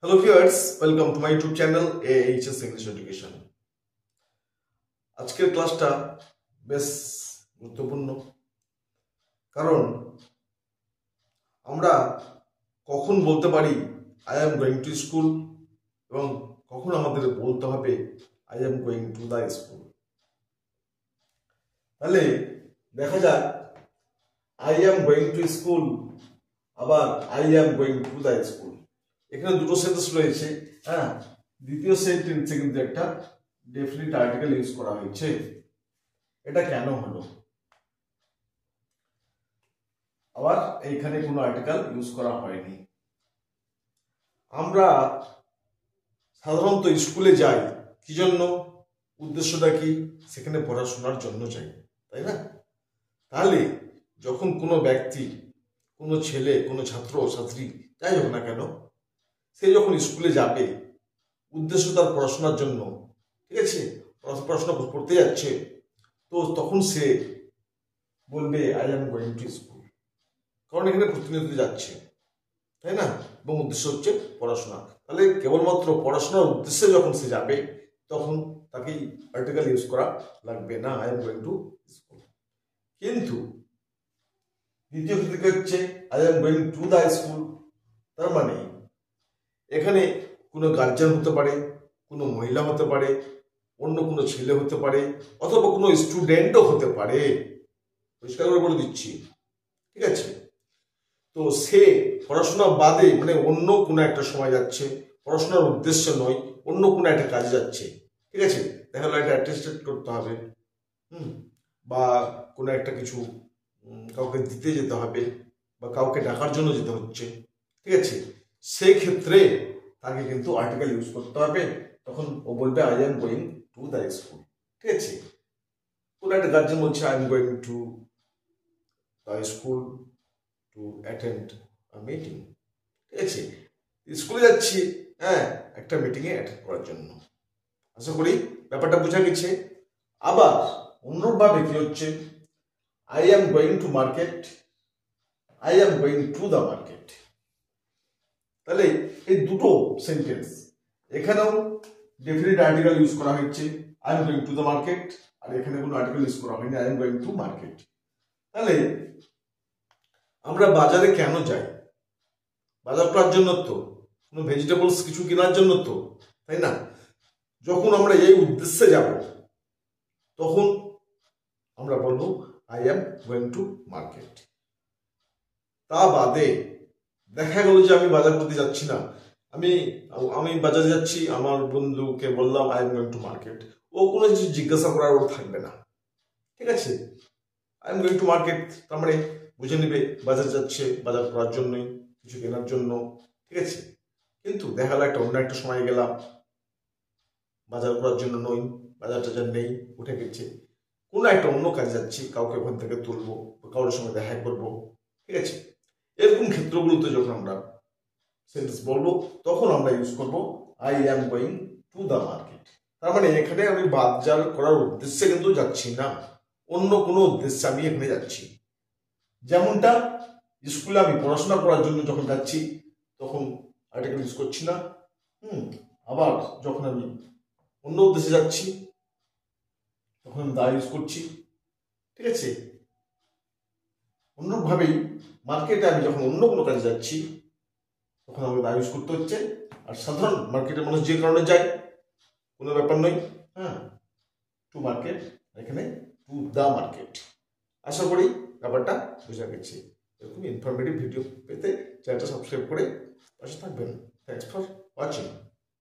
Hello viewers, welcome to my YouTube channel AHS English Education. আজকের ক্লাসটা বেশ গুরুত্বপূর্ণ কারণ আমরা কখন বলতে পারি I am going to school এবং কখন আমাদের বলতে হবে I am going to the school। তাহলে দেখা যাক I am going to school আবার I am going to the school। এখানে দুটো সেন্টেন্স রয়েছে। হ্যাঁ, দ্বিতীয় সেন্টেন্সে কিন্তু একটা ডেফিনিট আর্টিকেল ইউজ করা হয়েছে। এটা কেন হলো? আবার এইখানে কোনো আর্টিকেল ইউজ করা হয়নি। আমরা সাধারণত স্কুলে যাই কি জন্য? উদ্দেশ্যটা কি? সেখানে পড়াশোনার জন্য যাই, তাই না? তাহলে যখন কোনো ব্যক্তি, কোনো ছেলে, কোনো ছাত্র ছাত্রী যাই হোক না কেন, সে যখন স্কুলে যাবে উদ্দেশ্য তার পড়াশোনার জন্য, ঠিক আছে, পড়াশোনা করতে যাচ্ছে, তো তখন সে বলবে I am going to school, কারণ এখানে প্রতিনিয়ত যাচ্ছে, তাই না? এবং উদ্দেশ্য হচ্ছে পড়াশোনা। তাহলে কেবলমাত্র পড়াশোনার উদ্দেশ্যে যখন সে যাবে তখন তাকে আর্টিকেল ইউজ করা লাগবে না, I am going to school. কিন্তু দ্বিতীয় ক্ষেত্রে হচ্ছে I am going to the school. তার মানে এখানে কোনো গার্জিয়ান হতে পারে, কোনো মহিলা হতে পারে, অন্য কোনো ছেলে হতে পারে, অথবা কোনো স্টুডেন্টও হতে পারে। পরিষ্কার করে বলে দিচ্ছি, ঠিক আছে? তো সে পড়াশোনা বাদে মানে অন্য কোনো একটা সময় যাচ্ছে, পড়াশোনার উদ্দেশ্য নয়, অন্য কোনো একটা কাজে যাচ্ছে, ঠিক আছে? দেখা গেলো একটা অ্যাটেস্টেড করতে হবে, বা কোনো একটা কিছু কাউকে দিতে যেতে হবে, বা কাউকে ডাকার জন্য যেতে হচ্ছে, ঠিক আছে? সেই ক্ষেত্রে তাকে কিন্তু আর্টিকেল ইউজ করতে হবে। তখন ও বলবে I am going to the school, ঠিক আছে? কোনো একটা গার্জেন বলছে I am going to the school to attend a meeting, ঠিক আছে? স্কুলে যাচ্ছি, হ্যাঁ, একটা মিটিংয়ে অ্যাটেন্ড করার জন্য। আশা করি ব্যাপারটা বোঝা গেছে। আবার অন্যভাবে কি হচ্ছে, I am going to market, I am going to the market. তাহলে এই দুটো সেন্টেন্স এখানেও ডেফিনিট আর্টিকেল ইউজ করা হয়েছে, I am going to the market, আর এখানে কোনো আর্টিকেল ইউজ করা হয়নি, I am going to market. তাহলে আমরা বাজারে কেন যাই? বাজার করার জন্য তো, কোনো ভেজিটেবলস কিছু কেনার জন্য তো, তাই না? যখন আমরা এই উদ্দেশ্যে যাব তখন আমরা বলবো I am going to market. তা বাদে দেখা গেল যে আমি বাজার করতে যাচ্ছি না, আমি বাজারে যাচ্ছি, আমার বন্ধুকে বললাম I am going to market, ও কোনো কিছু জিজ্ঞাসা করার ওর থাকবে না, ঠিক আছে? I am going to market তার মানে বুঝে নেবে বাজার যাচ্ছে বাজার করার জন্যই, কিছু কেনার জন্য, ঠিক আছে? কিন্তু দেখা গেল একটা অন্য একটা সময় গেলাম, বাজার করার জন্য নই, বাজার টাজার নেই, উঠে গেছে, কোনো একটা অন্য কাজে যাচ্ছি, কাউকে ওখান থেকে তুলবো, কারোর সঙ্গে দেখা করবো, ঠিক আছে? এরকম ক্ষেত্রগুলোতে যখন আমরা সেন্টেন্স বলবো তখন আমরা ইউজ করবো I am going to the market. তার মানে এখানে আমি বাজার করার উদ্দেশ্যে কিন্তু যাচ্ছি না, অন্য কোনো উদ্দেশ্যে আমি এখানে যাচ্ছি। যেমনটা স্কুলে আমি পড়াশোনা করার জন্য যখন যাচ্ছি তখন আর্টিকেল ইউজ করছি না, আবার যখন আমি অন্য উদ্দেশ্যে যাচ্ছি তখন আমি দা ইউজ করছি, ঠিক আছে? অন্যভাবেই মার্কেটে আমি যখন অন্য কোনো কাজে যাচ্ছি তখন আমাকে দা ইউজ করতে হচ্ছে। আর সাধারণ মার্কেটের মানুষ যে কারণে যায় কোনো ব্যাপার নয়, হ্যাঁ, টু মার্কেট, এখানে টু দ্য মার্কেট। আশা করি ব্যাপারটা বোঝা গেছে। এরকম ইনফরমেটিভ ভিডিও পেতে চ্যানেলটা সাবস্ক্রাইব করে পাশে থাকবেন। Thanks for watching.